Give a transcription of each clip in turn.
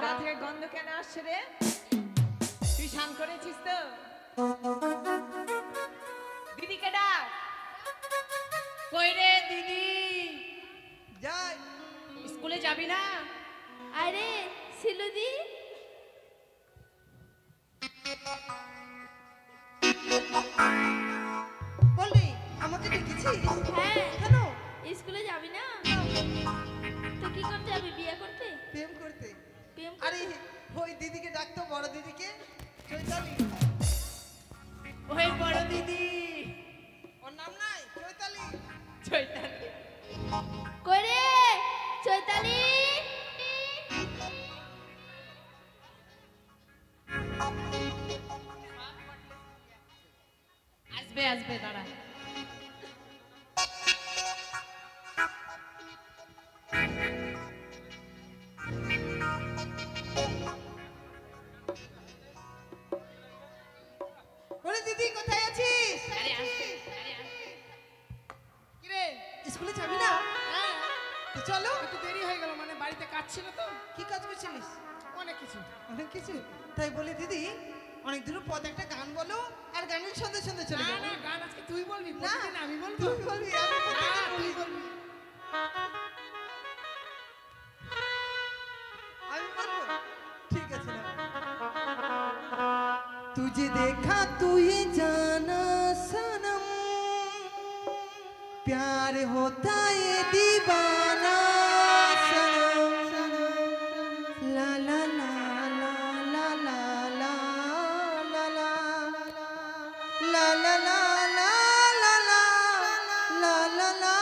গা থেকে গন্ধ কেন আসছে রে? তুই স্নান করেছিস তো? দিদিকে ডাক। কই রে দিদি? যাই। স্কুলে যাবি না? আরে সিলুদি, বললি আমাকে ডেকেছিস? হ্যাঁ কেন? স্কুলে যাবি না? তো কি করতে যাবি? বিয়ে করতে? প্রেম করতে। প্রেম আরে ওই দিদিকে ডাকতো, বড় দিদিকে, চৈতালি। ওই বড় দিদি। ওর নাম নাই চৈতালি? চৈতালি। কই রে চৈতালি? আসবে আসবে, দাঁড়া। ওরে দিদি কোথায় আছিস? আরে আসবে, আরে আসবে। কিরে স্কুলে যাবি না? হ্যাঁ তো চলো। একটু দেরি হয়ে গেল, মানে বাড়িতে কাজ ছিল তো। কি কাজ করছিলিস? অনেক কিছু। অনেক কিছু। তাই বলি দিদি অনেক দূর পথ, একটা গান বলো আর গানের সঙ্গে সঙ্গে চলে না যাবো। না, গান আজকে তুই বলবি, না প্রতিদিন আমি বলবো। তুই বলবি, আমি না, প্রতিদিন তুই বলি। বলবি। আমি বলবো? ঠিক আছে না। तुझे देखा तू ये जाना सनम, प्यार होता ये दीवाना सनम, ला ला ला ला ला ला ला ला ला ला ला ला ला ला ला ला।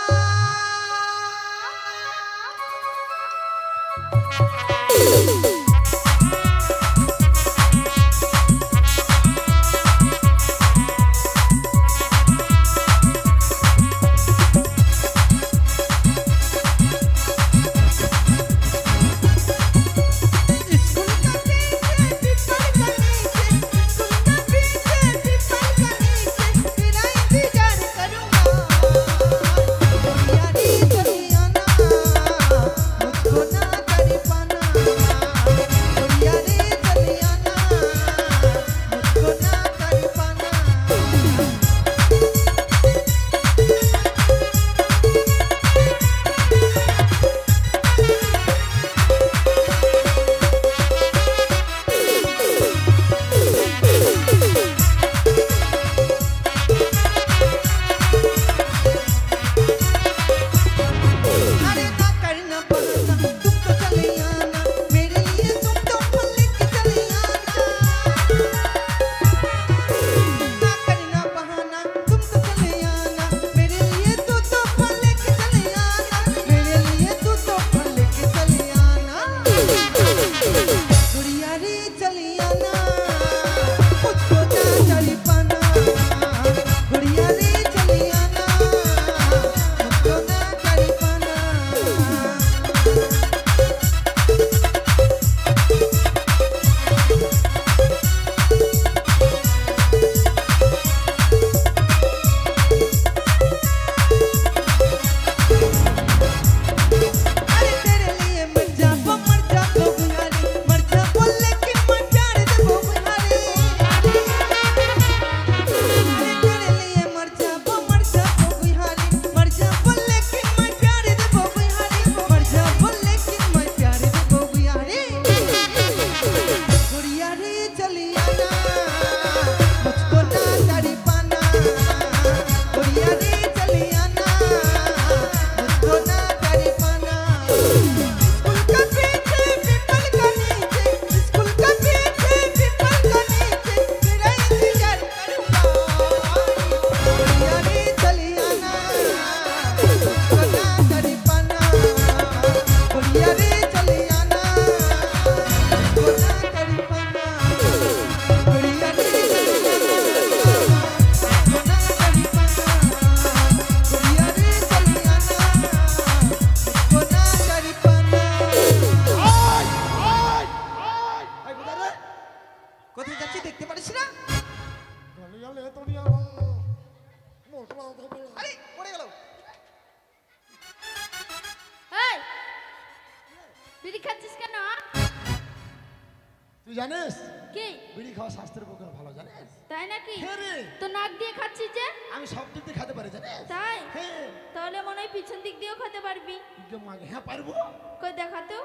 জানিস কি বিড়ি খাওয়া স্বাস্থ্যের পক্ষে ভালো জানিস? তাই নাকি হ্যাঁ রে, তো নাক দিয়ে খাচ্ছিস যে আমি সব দিক দিয়ে খেতে পারি জানিস? তাই হ্যাঁ তাহলে মনে হয় পিছন দিক দিয়েও খেতে পারবি ইকে মাকে হ্যাঁ পারবো। কই দেখা তো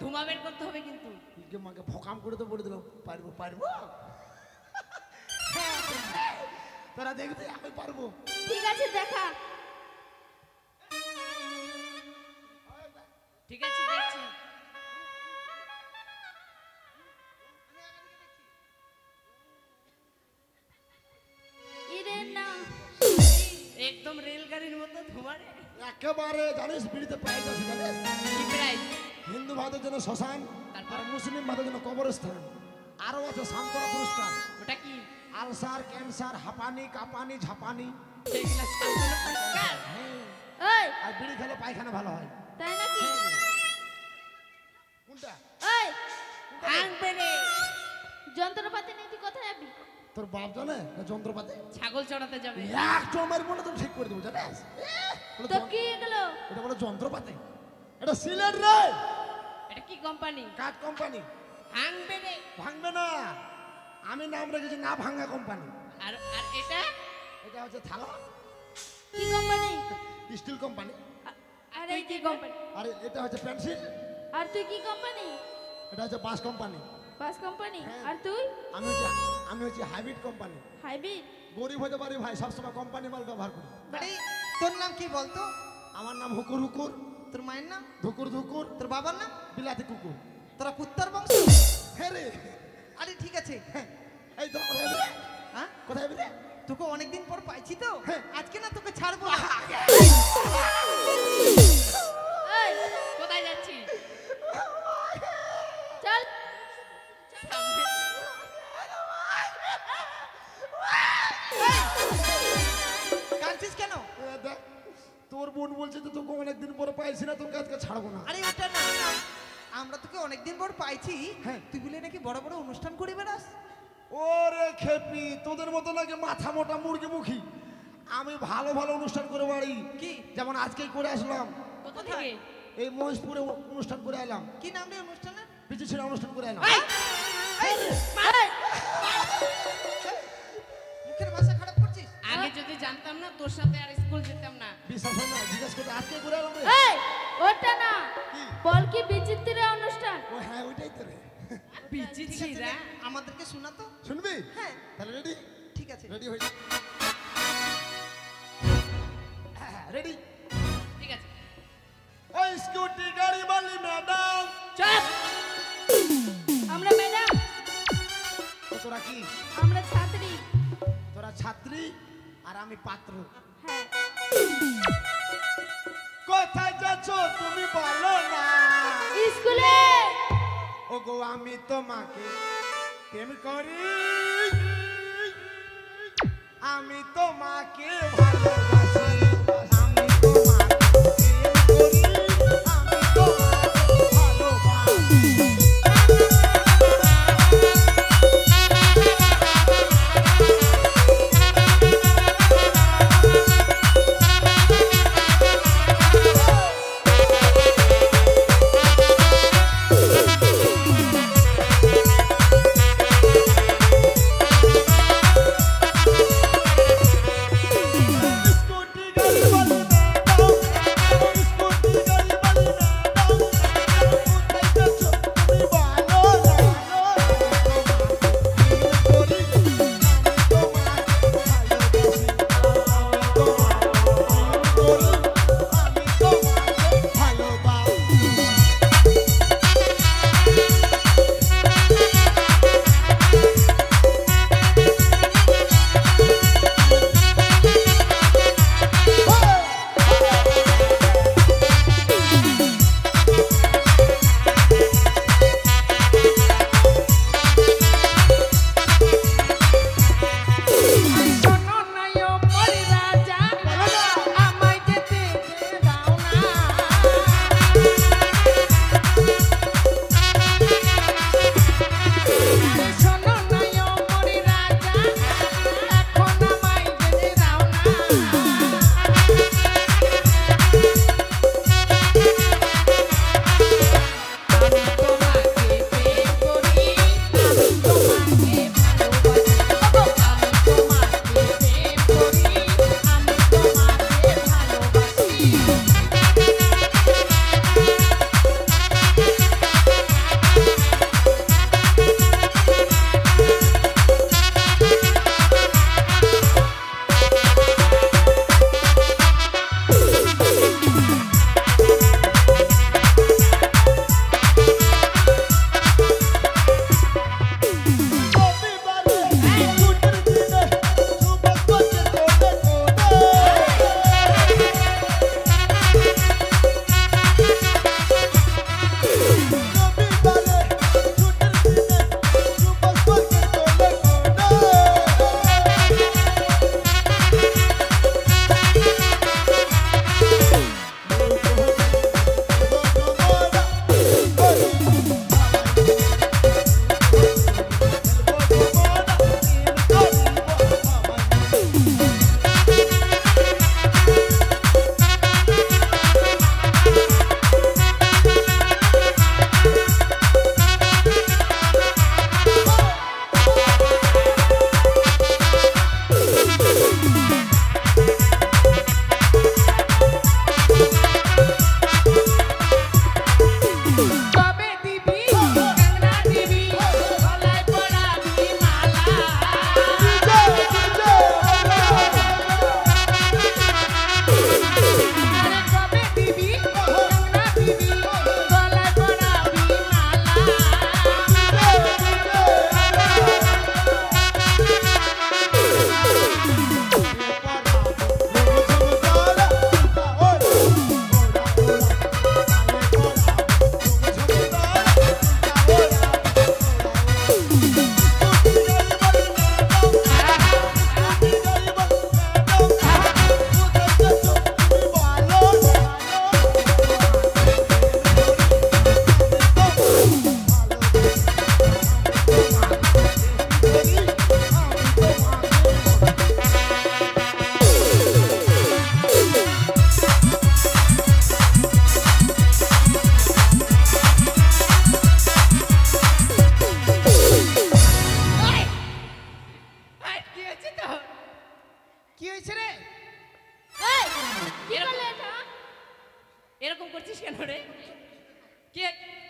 ধুমা বের করতে হবে কিন্তু। ইকে মাকে ফকাম করে তো বলে দিলাম পারবো পারবো। তোরা দেখবি আমি পারবো। ঠিক আছে দেখা ঠিক আছে দেখছি। ইরে না একদম রেলগাড়ির মতো ধুমা রে। একেবারে জানিস বিড়িতে প্রাইজ আছে জানিস? কি প্রাইস? হিন্দু ভাতের জন্য শ্মশান, তারপর? আর মুসলিম ভাতের জন্য কবরস্থান, আরো আছে সান্তনা পুরস্কার। ওটা কি? আলসার, ক্যান্সার, হাঁপানি, কাঁপানি, ঝাঁপানি। সেগুলা সান্ত্বনা পুরস্কার। ওই আর বিড়ি খেলে পায়খানা ভালো হয়। তাই নাকি কোনটা? ওই ভাঙবে রে। যন্ত্রপাতি নিয়ে তুই কোথায় যাবি তোর বাপ জানে না যন্ত্রপাতি? ছাগল চড়াতে যাবে। এক চমার মনে তো ঠিক করে দেবো জানিস? বলে তো কি এগুলো এটা বলে যন্ত্রপাতি, এটা সিলেট রে, এটা কি কোম্পানি? কাঠ কোম্পানি। ভাঙবে রে। ভাঙবে না, আমি নাম রেখেছি না ভাঙা কোম্পানি। আর আর এটা? এটা হচ্ছে থালা, কি কোম্পানি স্টিল কোম্পানি। আর তুই এই কি যে কোম্পানি? আর এটা হচ্ছে পেন্সিল, আর তুই কি কোম্পানি এটা হচ্ছে বাস কোম্পানি। বাস কোম্পানি হ্যাঁ। আর তুই আমি হচ্ছে হাইব্রিড কোম্পানি। হাইব্রিড গরিব হতে পারি ভাই, সবসময় কোম্পানি মাল ব্যবহার করি। আরে তোর নাম কি বলতো? আমার নাম হুকুর হুকুর, তোর মায়ের নাম? ধুকুর ধুকুর, তোর বাবার নাম? বিলাতি কুকুর। তোরা কুত্তার বংশ? হ্যাঁ রে, আরে ঠিক আছে। হ্যাঁ। এই তো কোথায় বিলে? হ্যাঁ কোথায় বিলে? তোকে অনেকদিন পর পাইছি তো, হ্যাঁ। আজকে না তোকে ছাড়বো না। এই কোথায় যাচ্ছি? চল সামনে। কাঁদছিস কেন? দেখ, তোর বোন বলছে যে তোকে অনেকদিন পরে পাইছি না, তোকে আজকে ছাড়বো না। আরে ওটা না, আমরা তোকে অনেকদিন পর পাইছি। হ্যাঁ। তুই বলে নাকি বড় বড় অনুষ্ঠান করে বেড়াস। ওরে খেপি, তোদের মতো নাকি মাথা মোটা মুরগি মুখী। আমি ভালো ভালো অনুষ্ঠান করে বাড়ি, কি? যেমন আজকেই করে আসলাম। কোথা থেকে? এই মহেশপুরে অনুষ্ঠান করে এলাম, কি নাম রে অনুষ্ঠানের? পিছু ছেড়ে অনুষ্ঠান করে এলাম। এই, এই, মুখের ভাষা খারাপ করছিস? আগে যদি জানতাম না তোর সাথে আর স্কুল যেতাম না। বিশ্বাস হয় না, জিজ্ঞেস করতে আজকে করে এলাম রে। এই ওটা না কি? বল কি বিচিত্র অনুষ্ঠান ও হ্যাঁ, ওইটাই তো রে। বিচিত্রা। আমাদেরকে শোনা তো। শুনবি? হ্যাঁ তাহলে রেডি? ঠিক আছে। রেডি হয়ে যা। রেডি? ঠিক আছে। ওই স্কুটি গাড়ি বালি ম্যাডাম। চল। আমরা ম্যাডাম তোরা কি? আমরা ছাত্রী তোরা ছাত্রী আর আমি পাত্র। হ্যাঁ কোথায় যাচ্ছ তুমি বলো না। স্কুলে ওগো আমি তোমাকে প্রেম করি, আমি তোমাকে ভালোবাসি, আমি তোমাকে প্রেম করি, আমি তোমাকে ভালোবাসি। স্কুটি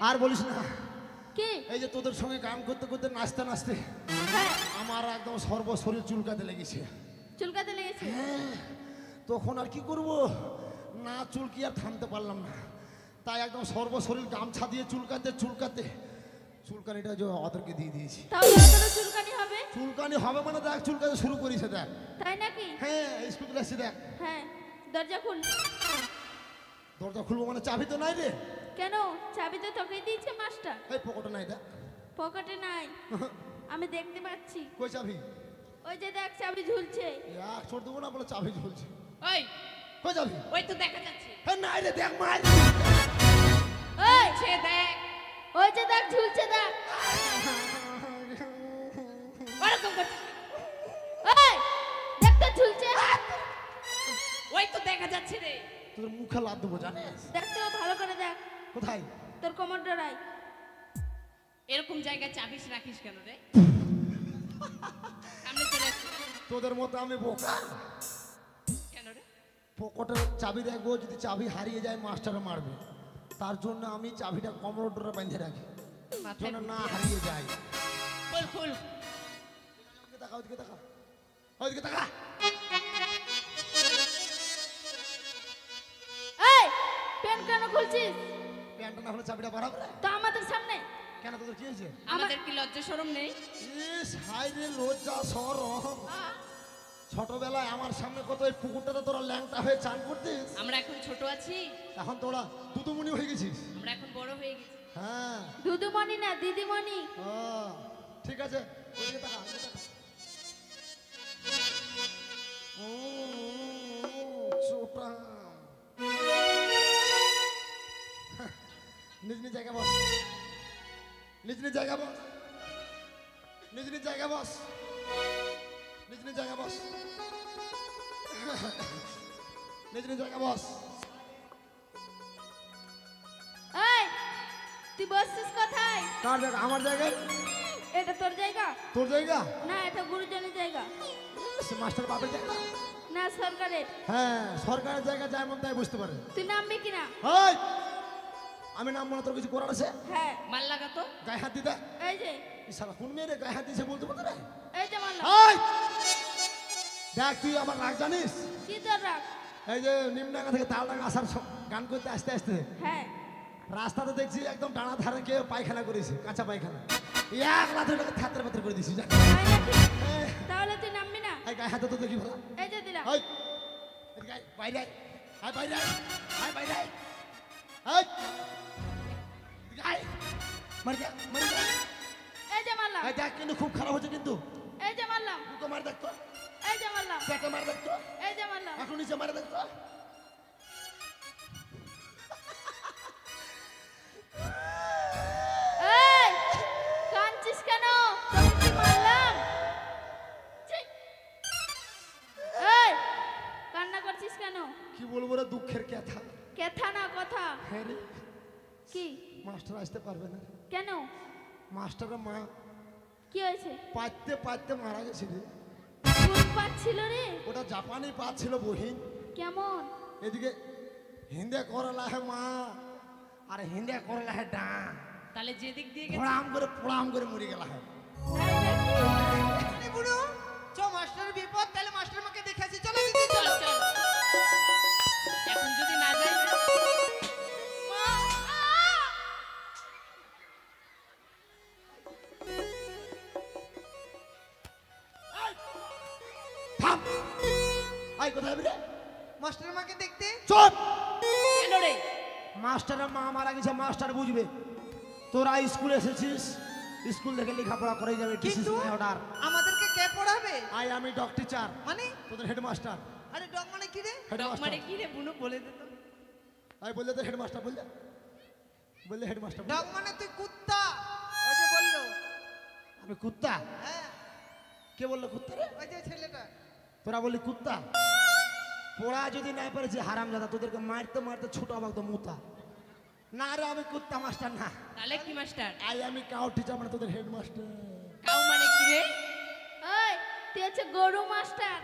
আর বলিস না, কি? এই যে তোদের সঙ্গে গান করতে করতে নাচতে নাচতে হ্যাঁ, আমার একদম সর্বশরীর চুলকাতে লেগেছে। চুলকাতে লেগেছে। তখন আর কি করব, না চুলকি আর থামতে পারলাম না, তাই একদম সর্বশরীর গামছা দিয়ে চুলকাতে চুলকাতে চুলকানিটা যে ওদেরকে দিয়ে দিয়েছি। তাহলে অতটা চুলকানি হবে? চুলকানি হবে মানে দেখ, চুলকাতে শুরু করিছে দেখ। তাই নাকি? হ্যাঁ, স্কুল আসছি দেখ। হ্যাঁ, দরজা খুল। দরজা খুলবো মানে চাবি তো নাই রে। কেন? চাবি তো তোকে দিয়েছে মাস্টার। এই পকেটে নাই দেখ। পকেটে নাই, আমি দেখতে পাচ্ছি। কই চাবি? ওই যে দেখ, চাবি ঝুলছে। এক ছোট দেবো না বলে চাবি ঝুলছে। ওই কই চাবি? ওই তো দেখা যাচ্ছে। হ্যাঁ নাই রে, দেখ মার। ওই সে দেখ ওই যে দেখ, ঝুলছে দেখ। ওরকম করছিস। ওই দেখ তো ঝুলছে। ওই তো দেখা যাচ্ছে রে। তোর মুখে লাদ দেবো জানিস? দেখ তো ভালো করে দেখ, কোথায়? তোর কোমর ডরাই। এরকম জায়গায় চাবিস রাখিস কেন রে? সামনে চলে আসছিস তোদের মতো আমি বোকা? কেন রে? পকেটের চাবি রাখবো, যদি চাবি হারিয়ে যায় মাস্টারে মারবে, তার জন্য আমি চাবিটা কোমর ডোরে বেঁধে রাখি, মাথায় যেন না হারিয়ে যায়। খুল খুল। ওদিকে তাকা, ওদিকে তাকা, ওদিকে তাকা। এই পেন কেন খুলছিস? প্যান্টটা না হলে চাবিটা বাড়াবে না। তো আমাদের সামনে। কেন, তোদের কি হয়েছে? আমাদের কি লজ্জা শরম নেই? ইস, হাই রে লজ্জা শরম। ছোটবেলায় আমার সামনে কত এই পুকুরটাতে তোরা ল্যাংটা হয়ে চান করতিস, আমরা এখন ছোট আছি, এখন তোরা দুদুমুনি হয়ে গেছিস। আমরা এখন বড় হয়ে গেছি। হ্যাঁ, দুদুমণি না দিদিমণি। ও, ঠিক আছে, ওদিকে তাকা, ওদিকে তাকা। ও, চোপড়া। নিজ নিজ জায়গা বস, নিজ নিজ জায়গা বস, নিজ নিজ জায়গা বস, নিজ নিজ জায়গা বস, নিজ নিজ জায়গা বস। এই তুই বসছিস কোথায়? কার জায়গা? আমার জায়গায়। এটা তোর জায়গা তোর জায়গা? না, এটা গুরুজনের জায়গা। সে মাস্টার বাপের জায়গা। না, সরকারের। হ্যাঁ, সরকারের জায়গা যায় মন তাই বুঝতে পারে। তুই নামবি কিনা? ওই, আমি নাম মনে তোর কিছু করার আছে? হ্যাঁ, মাল লাগাতো। গায়ে হাত দিতে। এই যে, এই শালা কোন মেয়ে রে গায়ে হাত দিয়েছে বলতে পারতে না? এই যে মানলাম। ওই, দেখ তুই আমার রাগ জানিস? কি তোর রাগ? এই যে নিমডাঙ্গা থেকে তালডাঙ্গা আসার গান করতে আসতে আসতে হ্যাঁ, রাস্তাতে দেখছি একদম ডানা ধারে কেউ পায়খানা করেছে, কাঁচা পায়খানা। এক লাথে ওটাকে থাত্রে পাত্রে করে দিছি। তাই নাকি? তাহলে তুই নামবি না? এই গায়ে হাতে তো দেখি ভালো। এই যে দিলাম। ওই, এদিকে আয়, বাইরে আয়, আয় বাইরে আয়, আয় বাইরে আয়। এই, এদিকে আয়, মারি যা, মারি যা। এই যে মারলাম। এই দেখ কিন্তু খুব খারাপ হচ্ছে কিন্তু। এই যে মারলাম। বুকে মার দেখতো, এই যে মারলাম। পেটে মার দেখতো, এই যে মারলাম। এখন নিচে মার দেখতো। এই কাঁদছিস কেন? তোকে কি মারলাম? ছি! এই কান্না করছিস কেন? কি বলবো রে, দুঃখের কথা। কথা না কথা। হ্যাঁ রে, কি? মাস্টার আসতে পারবে না। কেন? মাস্টারের মা কি হয়েছে? পাইতে পাইতে মারা গেছে রে। কোন পাচ্ছিল রে? ওটা জাপানি পা ছিল বহিন। কেমন? এদিকে হিন্দে করলা হে মা, আর হিন্দে করলা হে ডান। তাহলে যেদিক দিয়ে গেছে পোড়াম করে মরে গেলা হে। তাই নাকি? আরে বুড়ো, চ মাস্টার বিপদ, তাহলে মাস্টার মাকে দেখে আসি। চলো দিদি, চল চলো। চল। এখন যদি না যাই, মা! থাম, আই কোথায় যাবি রে? মাস্টার মাকে দেখতে। চুপ। কেন রে? মাস্টারের মা মারা গেছে, মাস্টার বুঝবে। তোরা স্কুলে এসেছিস, স্কুল থেকে লেখাপড়া করে যাবে। কিন্তু অর্ডার। আমাদেরকে কে পড়াবে? আই আমি ডক টিচার, মানে? তোদের হেডমাস্টার। আরে ডগ মানে কি রে? ডক মানে হেডমাস্টার কি রে? বুনু বলে দে তো। আই বললে তো হেডমাস্টার বললে, বললে হেডমাস্টার। ডগ মানে তুই কুত্তা। ওই যে বললো। আমি কুত্তা? হ্যাঁ, কে বললো কুত্তা রে? ওই যে ছেলেটা। তোরা বললি কুত্তা? পড়া যদি না পেরেছি হারামজাদা, তোদেরকে মারতে মারতে ছোট অবাক তো মুতা। না রে, আমি কুত্তা মাস্টার না। তাহলে কি মাস্টার? আই আমি কাউ টিচার, মানে তোদের হেডমাস্টার। কাউ মানে কি রে? ওই তুই হচ্ছে গরু মাস্টার।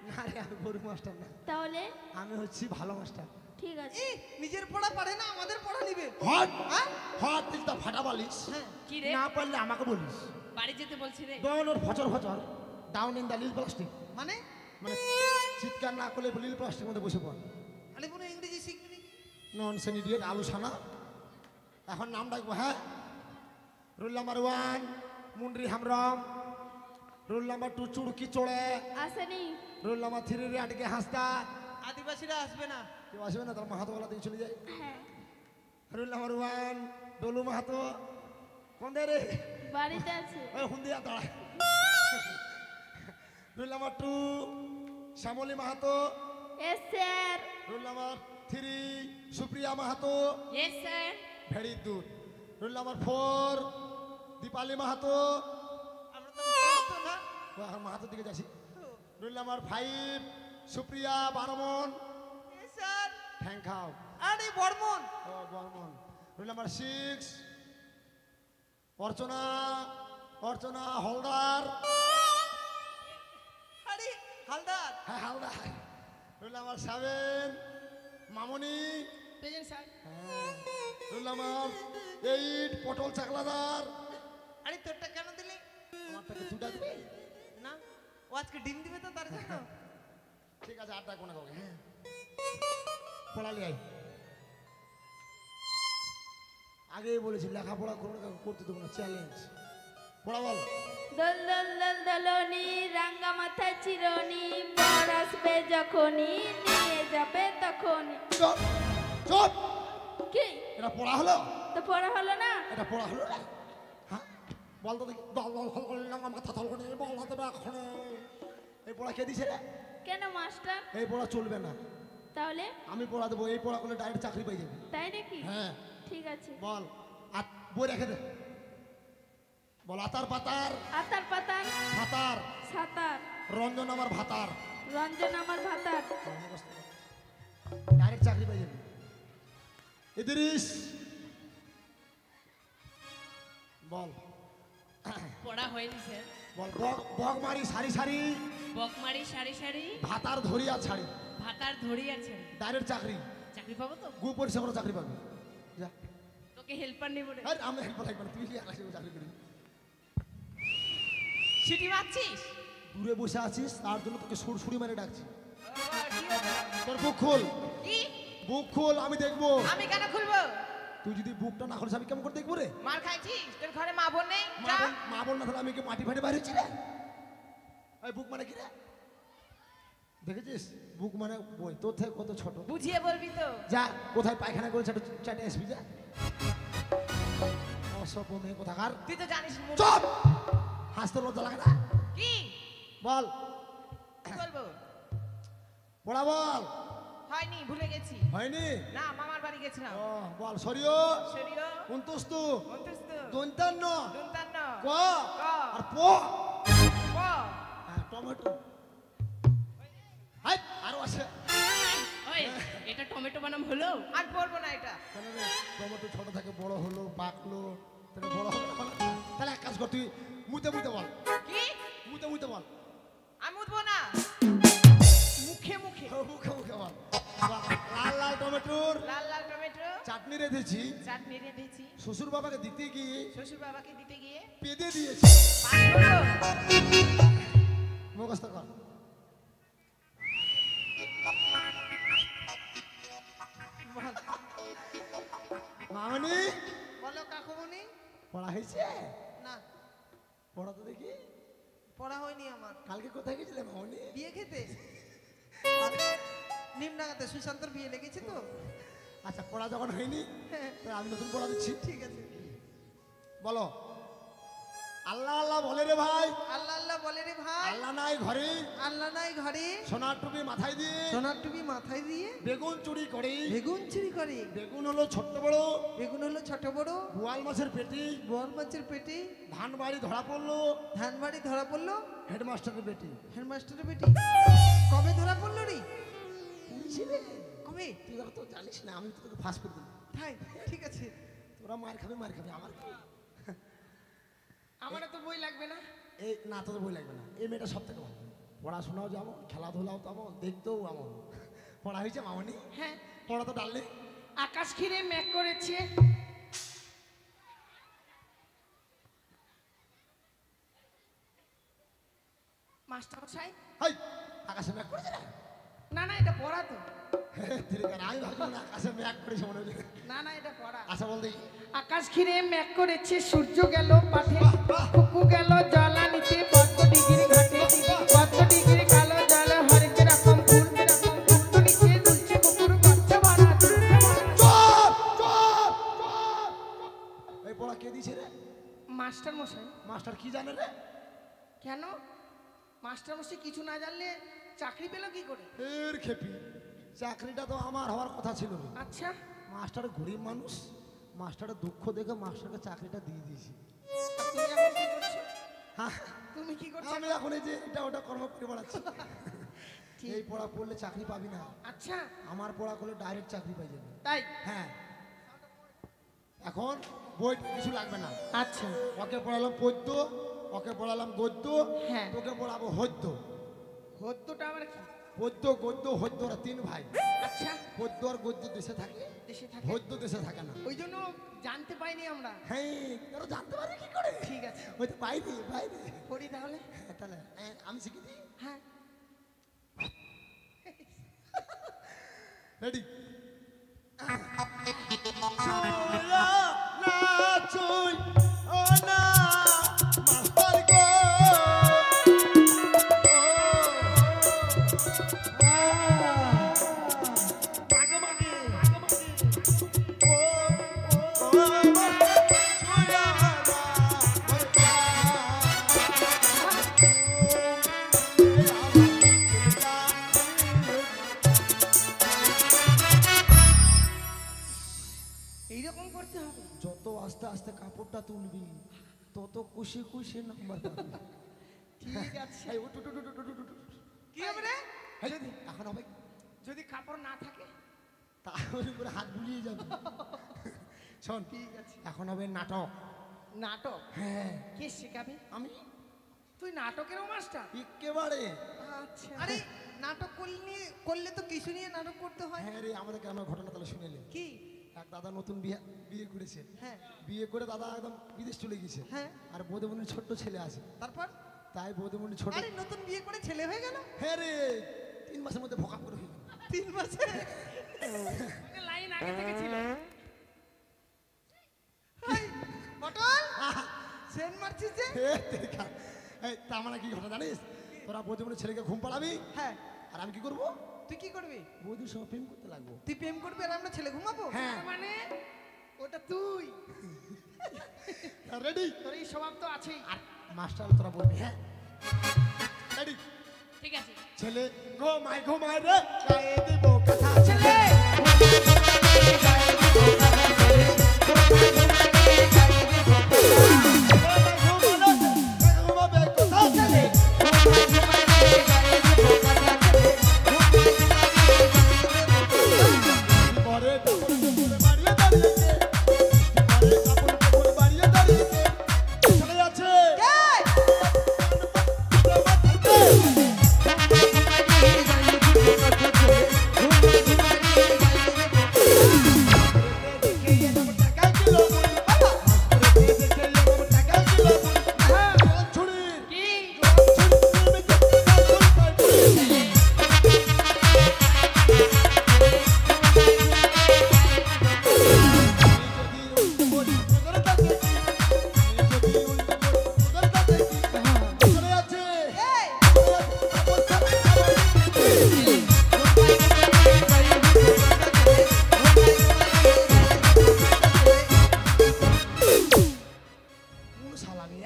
না রে, আমি গরু মাস্টার না, তাহলে আমি হচ্ছি ভালো মাস্টার। ঠিক আছে। নিজের পড়া পারে না, আমাদের পড়া নিবে। হট, হ্যাঁ? হাত তিলটা ফাটা বলিস কি রে না পারলে আমাকে বলিস বাড়ি যেতে বলছি রে ডন ওর ফচর ফচর ডাউন ইন দ্য লিল প্লাস্টিক মানে মানে চিৎকার না করলে লিল প্লাস্টিক মধ্যে বসে পড় আরে পুরো ইংরেজি শিখবি নাকি? ননসেন ইডিয়েট আলু সানা এখন নাম ডাকবো হ্যাঁ রুল নাম্বার 1 মুন্ডরি হামরম রুল নাম্বার 2 চুড়কি চড়ে আসেনি রুল নাম্বার 3 রে আটকে হাসতা আদিবাসীরা আসবে না। কেউ আসবে না তার মাহাতো গলা দিয়ে চলে যায় হ্যাঁ রুল নাম্বার 1 ডলু মাহাতো কোন দে রে বাড়িতে আছে ওই হুন্দিয়া দাঁড়া roll number 2 Shyamali Mahato yes sir roll number 3 Supriya Mahato yes sir very good roll number 4 Dipali Mahato আমরা তো বুঝতে না। ও এখন মাহাতোর দিকে যাচ্ছি রুল নাম্বার 5 সুপ্রিয়া বারমন এ স্যার ঠ্যাং খাও আরে বর্মন ও বর্মন রুল নাম্বার 6 অর্চনা অর্চনা হলদার আরে হালদার হ্যাঁ Haldar roll number 7 Mamoni present sir. Roll number 8 Potol Chakladar আরে তোরটা কেন দিলি আমারটাকে দুটা দিবি না? ও আজকে ডিম দিবে তো তার জন্য। ঠিক আছে আটটা কোনে কাউকে হ্যাঁ পড়ালি আই আগেই বলেছি লেখাপড়া করতে দেবো না চ্যালেঞ্জ পড়া বল দল দল দল দলনি রাঙ্গা মাথায় চিরনি বর আসবে যখনই নিয়ে যাবে তখনই চুপ চুপ কি এটা পড়া হলো তো পড়া হলো না এটা পড়া হলো না হ্যাঁ বল তো দেখি দল দল হল করলে না মাথা থল করে বল হাতে এখন এই পড়া কে দিছে রে কেন মাস্টার এই পড়া চলবে না তাহলে আমি পড়া দেবো এই পড়া করলে ডাইরেক্ট চাকরি পেয়ে যাবি তাই নাকি হ্যাঁ ঠিক আছে বল আর বই রেখে দে বল আতার পাতার আতার পাতার সাতার সাতার রঞ্জন আমার ভাতার রঞ্জন আমার ভাতার ডাইরেক্ট চাকরি পেয়ে যাবি ইদ্রিস বল পড়া হয়নি স্যার বল বগ বগ মারি সারি সারি বকমারি সারি সারি ভাতার ধরিয়া ছাড়ি ভাতার ধরি আর ছেড়ে ডাইরেক্ট চাকরি চাকরি পাবো তো গু পরিষেবা করে চাকরি পাবি যা তোকে হেল্পার নেবো রে আরে আমি হেল্প লাগবে না তুই কি একলা চাকরি করবি সিটি মারছিস দূরে বসে আছিস তার জন্য তোকে সুরসুরি মেরে ডাকছি ও, ঠিক আছে। তোর বুক খোল কি বুক খোল আমি দেখবো আমি কেন খুলবো তুই যদি বুকটা না খোলিস আমি কেমন করে দেখবো রে মার খাইছিস তোর ঘরে মা বোন নেই মা যা বোন মা বোন না তাহলে আমি কি মাটি ফাটে বাইরে হচ্ছি রে ওই বুক মানে কি রে দেখেছিস বুক মানে বই তোর থেকে কত ছোট বুঝিয়ে বলবি তো যা কোথায় পায়খানা করে ছোট চাটে আসবি যা অসভ্য মেয়ে কোথাকার তুই তো জানিস মুখ- চুপ হাসতে লজ্জা লাগে না কি বল কি বলবো পড়া বল হয়নি ভুলে গেছি হয়নি না মামার বাড়ি গেছিলাম ও বল সরিও শরীয় অন্তস্তু অন্তস্ত দন্তান্ন দুন্তান্ন ক ক আর প ক হ্যাঁ টমেটো হাই আরো আছে ওই এটা টমেটো বানাম হলো আর বলবো না এটা কেন রে টমেটো ছোট থেকে বড় হলো পাকলো তাহলে বড় হবে না বল? তাহলে এক কাজ কর তুই মুতে মুতে বল কি মুতে মুতে বল আমি উঠবো না মুখে মুখে মুখে মুখে বল বল, লাল লাল টমেটোর লাল লাল টমেটো চাটনি রেঁধেছি চাটনি রেঁধেছি শ্বশুর বাবাকে দিতে গিয়ে শ্বশুর বাবাকে দিতে গিয়ে পেদে দিয়েছি পান করবো? মুখস্থ কর মামনি বলো কাকুমনি পড়া হয়েছে না পড়া তো দেখি পড়া হয়নি আমার কালকে কোথায় গেছিলে মামনি বিয়ে খেতে নিমডাঙ্গাতে সুশান্তর বিয়ে লেগেছে তো আচ্ছা পড়া যখন হয়নি হ্যাঁ, তাহলে আমি নতুন পড়া দিচ্ছি ঠিক আছে বলো আল্লাহ আল্লাহ বলে রে ভাই আল্লাহ আল্লাহ বলে রে ভাই আল্লাহ নাই ঘরে আল্লাহ নাই ঘরে সোনার টুপি মাথায় দিয়ে সোনার টুপি মাথায় দিয়ে বেগুন চুরি করে বেগুন চুরি করে বেগুন হলো ছোট্ট বড় বেগুন হলো ছোট বড় বোয়াল মাছের পেটি বোয়াল মাছের পেটে ধান বাড়ি ধরা পড়লো ধান বাড়ি ধরা পড়লো হেডমাস্টারের পেটি হেডমাস্টারের বেটি কবে ধরা পড়লো রে কবে তুই তো জানিস না আমি তো তোকে ফাঁস করে দিই তাই ঠিক আছে তোরা মার খাবি আমার কি আমার তো বই লাগবে না। এই না তোদের বই লাগবে না এই মেয়েটা সব থেকে ভালো পড়াশোনাও যেমন খেলাধুলাও তেমন দেখতেও এমন পড়া হয়েছে মামনি হ্যাঁ পড়া তো ডাললে আকাশ ঘিরে মেঘ করেছে মাস্টার মশাই হাই আকাশে মেঘ করেছে না না না এটা পড়া তো আমি ভাবছিলাম আকাশে মেঘ করেছে মনে হচ্ছে না না এটা পড়া আচ্ছা বল দেখি আকাশ ঘিরে মেঘ করেছে সূর্য গেল পাঠে কুকু গেল জলা নিতে কত ডিগ্রি ঘাটে কত ডিগ্রি কালো জল হরেক রকম ফুল তো নিচে দুলছে কুকুর বাচ্চা ভরা চুপ চুপ এই পড়া কে দিছে রে মাস্টার মশাই মাস্টার কি জানে রে কেন মাস্টার মশাই কিছু না জানলে চাকরি পেল কি করে এর খেপি চাকরিটা তো আমার হওয়ার কথা ছিল না আচ্ছা মাস্টার গরিব মানুষ মাস্টারের দুঃখ দেখে মাস্টারকে চাকরিটা দিয়ে দিয়েছি আর তুমি এখন কি করছো হ্যাঁ তুমি কি করছো আমি এখন এই যে এটা ওটা কর্ম করে বেড়াচ্ছি এই পড়া পড়লে চাকরি পাবি না আচ্ছা আমার পড়া করলে ডাইরেক্ট চাকরি পাই যাবে তাই হ্যাঁ এখন বই কিছু লাগবে না আচ্ছা ওকে পড়ালাম পদ্য ওকে পড়ালাম গদ্য হ্যাঁ। তোকে পড়াবো হদ্য হদ্যটা আবার কি পদ্য গদ্য হদ্য ওরা তিন ভাই আচ্ছা পদ্য আর গদ্য দেশে থাকে দেশে থাকে হদ্য দেশে থাকে না ওই জন্য জানতে পাইনি আমরা হ্যাঁ তোরা জানতে পারবি কি করে ঠিক আছে ওই তো বাইরে বাইরে পড়ি তাহলে হ্যাঁ, তাহলে আমি শিখে দিই হ্যাঁ রেডি এইরকম করতে হবে যত আস্তে আস্তে কাপড়টা তুলবি তত খুশি খুশি নাম্বার পাবি ঠিক আছে এই উঠ, উঠ, উঠ, উঠ, উঠ, উঠ, উঠ। কি হবে রে এই, এখন হবে যদি কাপড় না থাকে তাহলে করে হাত বুলিয়ে যাবে শোন ঠিক আছে এখন হবে নাটক নাটক হ্যাঁ কে শেখাবে আমি তুই নাটকেরও মাস্টার একেবারে আচ্ছা আরে নাটক করলে তো কিছু নিয়ে নাটক করতে হয় হ্যাঁ রে আমাদের গ্রামের ঘটনা তাহলে শুনেলে কি এক দাদা নতুন বিয়ে বিয়ে করেছে হ্যাঁ বিয়ে করে দাদা একদম বিদেশ চলে গেছে হ্যাঁ আর বৌদিমণির ছোট্ট ছেলে আছে তারপর তাই বৌদিমণি ছোট আরে নতুন বিয়ে করে ছেলে হয়ে গেল হ্যাঁ রে 3 মাসের মধ্যে ভোকাপ করে হয়ে গেল 3 মাসে লাইন আগে থেকে ছিল হাই, পটল সেন মারছিস যে এ দেখা এই তার মানে কি ঘটনা জানিস তোরা বৌদিমণির ছেলেকে ঘুম পাড়াবি হ্যাঁ আর আমি কি করবো তুই কি করবি বৌদির সঙ্গে প্রেম করতে লাগবো তুই প্রেম করবি আর আমরা ছেলে ঘুমাবো হ্যাঁ তার মানে ওটা তুই রেডি তোর এই স্বভাব তো আছেই আর মাস্টার তোরা বলবি হ্যাঁ রেডি ঠিক আছে ছেলে ঘুমায় রে গায়ে দিব কথা ছেলে ঘুমাবে কথা ছেলে পরে কাপড় বাড়িয়ে দাঁড়িয়েছে পরে কাপড় বাড়িয়ে দাঁড়িয়েছে চলে যাচ্ছে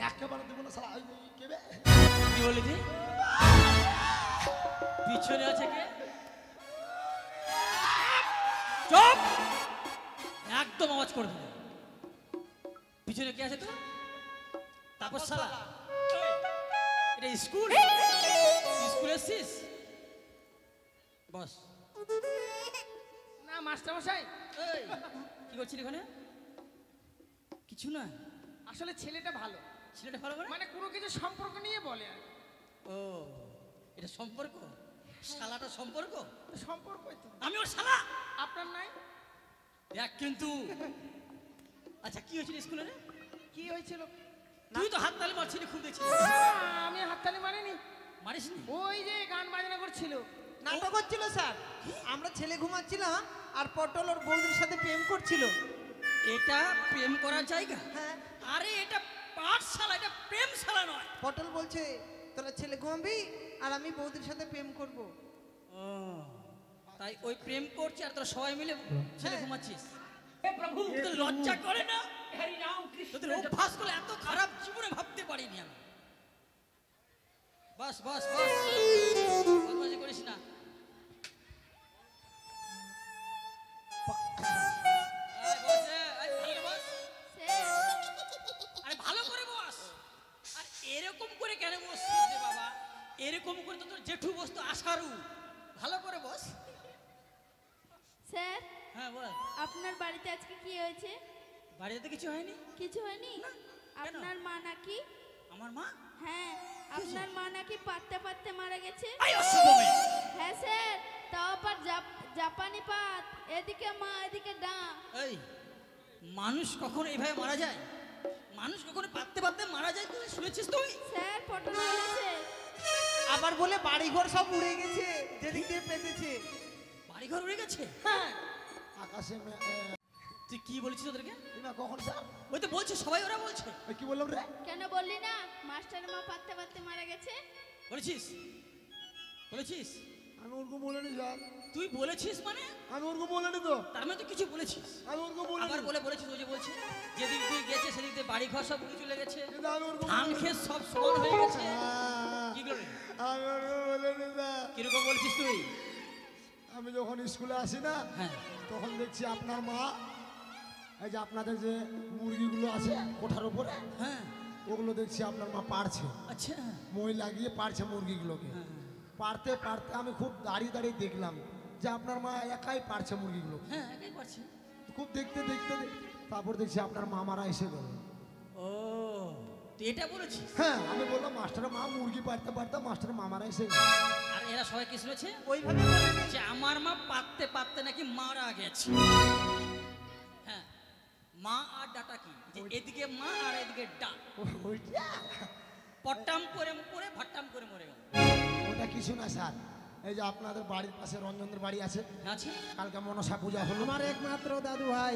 একেবারে দেবো না সালা কেবে কি বলেছি পিছনে আছে কে চুপ একদম আওয়াজ করবি না পিছনে কে আছে তো তারপর সালা এটা স্কুল স্কুল এসছিস বস না মাস্টার মশাই এই, কি করছিস এখানে কিছু না আসলে ছেলেটা ভালো ছেলেটা ভালো করে মানে কোনো কিছু সম্পর্ক নিয়ে বলে আর কি। ও এটা সম্পর্ক শালাটা সম্পর্ক সম্পর্কই তো আমি ওর শালা আপনার নাই দেখ কিন্তু আচ্ছা কি হয়েছিল স্কুলে রে কি হয়েছিল তুই তো হাত তালি মারছিলি খুব দেখছিলি আমি হাততালি মারিনি মারিসনি? ওই যে গান বাজনা করছিল। নাটক হচ্ছিল স্যার, আমরা ছেলে ঘুমাচ্ছিলাম আর পটল ওর বৌদির সাথে প্রেম করছিল। এটা প্রেম করার জায়গা? হ্যাঁ, আরে এটা পাঠশালা, এটা প্রেমশালা নয়। পটল বলছে তোরা ছেলে ঘুমাবি আর আমি বৌদির সাথে প্রেম করব। ও তাই ওই প্রেম করছে আর তোরা সবাই মিলে ছেলে ঘুমাচ্ছিস? তোদের লজ্জা করে না? তোদের অভ্যাস করে এত খারাপ জীবনে ভাবতে পারিনি আমি। বাস বাস বাস, বদমাশি করিস না। এই বস, এই ভালো করে বস। স্যার আরে ভালো করে বস। আর এরকম করে কেন বসছিস রে বাবা? এরকম করে তো তোর জেঠু বসতো আশারু। ভালো করে বস। স্যার হ্যাঁ বল। আপনার বাড়িতে আজকে কি হয়েছে? বাড়িতে কিছু হয়নি। কিছু হয়নি? কেন? আপনার মা নাকি, আমার মা? হ্যাঁ আপনার মা নাকি পাততে পাততে মারা গেছে। আই অসুবমে। হ্যাঁ স্যার, তাও আবার জাপানি পাত, এদিকে মা এদিকে ডা। এই মানুষ কখনো এইভাবে মারা যায়? মানুষ কখনো পাততে পাততে মারা যায় তুই শুনেছিস তুই? স্যার পটল বলেছে। আবার বলে বাড়িঘর সব উড়ে গেছে যেদিক দিয়ে পেতেছে। বাড়িঘর উড়ে গেছে? হ্যাঁ, আকাশে তুই কি বলেছিস ওদেরকে? কখন স্যার? ওই তো বলছে, সবাই ওরা বলছে। ওই কি বললাম রে? কেন বললি না মাস্টার মা পাততে পাততে মারা গেছে? বলেছিস? বলেছিস? আমি ওরকম বলিনি স্যার। তুই বলেছিস মানে? আমি ওরকম বলিনি তো। তার মানে তুই কিছু বলেছিস। আমি ওরকম আবার বলিনি। বলেছিস, ওই যে বলছে যেদিক দিয়ে গেছে সেদিক দিয়ে বাড়ি ঘর সব উড়ে চলে গেছে, কিন্তু আমি ওরকম ধান খেত সব সমান হয়ে গেছে। কি করে? আমি ওরকম বলিনি স্যার। কিরকম বলছিস তুই? আমি যখন স্কুলে আসি না, হ্যাঁ তখন দেখছি আপনার মা এই যে আপনাদের যে মুরগিগুলো আছে কোঠার উপরে, হ্যাঁ ওগুলো দেখছি আপনার মা পারছে, আচ্ছা মই লাগিয়ে পারছে মুরগিগুলোকে। হ্যাঁ, পারতে পারতে আমি খুব দাঁড়িয়ে দাঁড়িয়ে দেখলাম যে আপনার মা একাই পারছে মুরগিগুলো। হ্যাঁ একাই পারছি। খুব দেখতে দেখতে তারপর দেখছি আপনার মামারা এসে গেল। ও তুই এটা বলেছিস? হ্যাঁ, আমি বললাম মাস্টারের মা মুরগি পারতে পারতে মাস্টারের মামারা এসে গেল। আর এরা সবাই কি শুনেছে? ওইভাবে বলে যে আমার মা পাততে পাততে নাকি মারা গেছে। হ্যাঁ, মা আর ডাটা কি, যে এদিকে মা আর এদিকে ডা, ওইটা পট্টাম করে পরে ভাট্টাম করে মরে গেল। ওটা কিছু না স্যার। এই যে আপনাদের বাড়ির পাশে রঞ্জনদের বাড়ি আছে, আচ্ছা কালকে মনসা পূজা হলো। আমার একমাত্র দাদু ভাই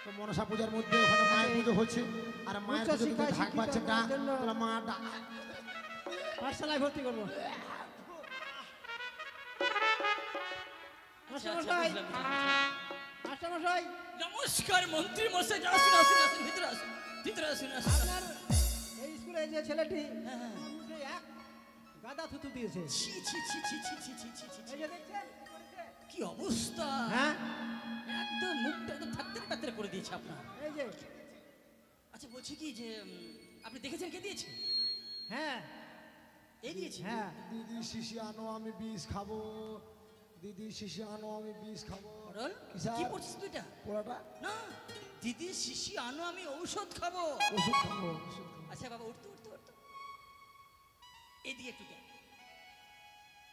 তো মনসা পূজার মধ্যে ওখানে মায়ের পুজো হচ্ছে, আর মায়ের পুজো দিতে ঢাক পাচ্ছে না, তাহলে মা পাঠশালায় ভর্তি করবো। আচ্ছা, আচ্ছা, বুঝলাম, বুঝলাম। মাস্টারমশাই, নমস্কার মন্ত্রী মশাই, আসুন আসুন আসুন, ভিতরে আসুন, ভিতরে আসুন আসুন। আপনার এই স্কুলে যে ছেলেটি হ্যাঁ, হ্যাঁ। মুখে এক গাদা থুতু দিয়েছে, ছি ছি ছি ছি ছি ছি ছি ছি ছি। এই যে দেখছেন কি করেছে? কি অবস্থা! হ্যাঁ, একদম মুখটা একদম থাকতে পাত্রে করে দিয়েছে আপনার। এই যে আচ্ছা বলছি কি যে আপনি দেখেছেন কে দিয়েছে? হ্যাঁ এই দিয়েছে? হ্যাঁ, দিদি শিশি আনো আমি বিষ খাবো, দিদি শিশি আনো আমি বিষ খাবো। অরল, কি স্যার? কি পড়ছিস তুই এটা? পোড়াটা না, দিদি শিশি আনো আমি ঔষধ খাবো। ওষুধ খাবো, ওষুধ খাবো। আচ্ছা বাবা উঠতো উঠতো উঠতো, এদিকে একটু দেখ।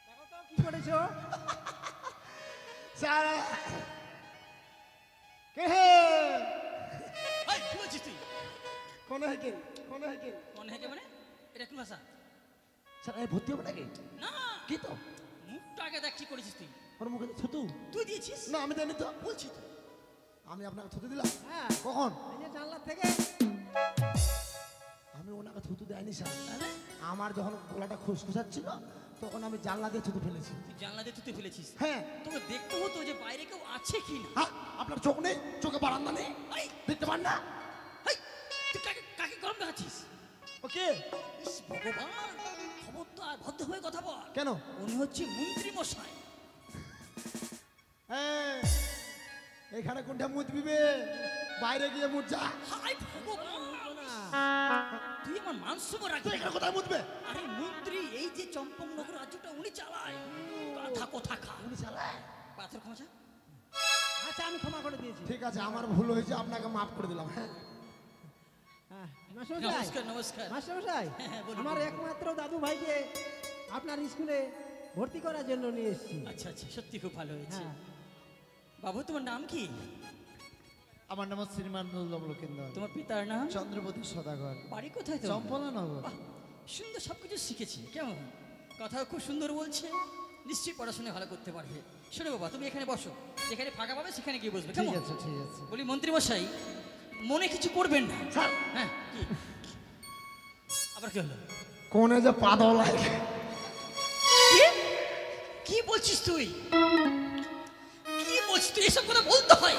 দেখো তো কি করেছো। স্যার কে হে? এই, কি বলছিস তুই? কোন হেকে? কোন হেকে? মনে হয় মানে এটা কোন ভাষা? স্যার এই ভর্তি হবে নাকি? না, কি তো মুখটা আগে দেখ কি করেছিস তুই। ওর মুখে থুতু? তুই দিয়েছিস? না আমি জানি তো। বলছি তো। আমি আপনাকে থুতু দিলাম? হ্যাঁ, কখন? এই যে জানলার থেকে আমি ওনাকে থুতু দেয়নি স্যার। তাহলে আমার যখন গলাটা খুসখুসাচ্ছিল তখন আমি জানলা দিয়ে থুতু ফেলেছি। তুই জানলা দিয়ে তুই ফেলেছিস? হ্যাঁ। তোকে দেখতে হতো যে বাইরে কেউ আছে কি না। হ্যাঁ, আপনার চোখ নেই? চোখে বারান্দা নেই? এই, দেখতে পান না? এই, তুই কাকে কাকে গরম দেখাচ্ছিস? ওকে ইস ভগবান, খবরদার ভদ্র হয়ে কথা বল। কেন? উনি হচ্ছে মন্ত্রী মশাই। এই, এখানে কোনটা মুখ দিবে? বাইরে গিয়ে মুখ যা। হাই ভগবান, তুই আমার মান সম্মান তুই রাখবি। এখানে কোথায় মুতবে? আরে মন্ত্রী, এই যে চম্পকনগর রাজ্যটা উনি চালায়। কথা কথা খা, উনি চালায়। পাথর ক্ষমা চা। আচ্ছা আমি ক্ষমা করে দিয়েছি। ঠিক আছে, আমার ভুল হয়েছে, আপনাকে মাফ করে দিলাম। হ্যাঁ, হ্যাঁ, মাস্টারমশাই, নমস্কার নমস্কার। মাস্টারমশাই, হ্যাঁ, বলুন, আমার বলুন। একমাত্র দাদু ভাইকে আপনার স্কুলে ভর্তি করার জন্য নিয়ে এসেছি। আচ্ছা আচ্ছা, সত্যি খুব ভালো হয়েছে। হ্যাঁ, বাবু তোমার নাম কি? আমার নাম শ্রীমান লোকেন্দ্র, তোমার পিতার নাম? চন্দ্রপতি সদাগর, বাড়ি কোথায় তো? চম্পলানগর। সুন্দর সব কিছু শিখেছি, কেমন কথাও খুব সুন্দর বলছে, নিশ্চয়ই পড়াশোনা ভালো করতে পারবে। শোনো বাবা, তুমি এখানে বসো, যেখানে ফাঁকা পাবে সেখানে গিয়ে বসবে, ঠিক কেমন? আছে ঠিক আছে। বলি মন্ত্রী মশাই, মনে কিছু করবেন না। হ্যাঁ, কি আবার কি হলো? কোনে যে পাদলায় কি? কি বলছিস তুই? কি বলছিস তুই? এসব কথা বলতে হয়?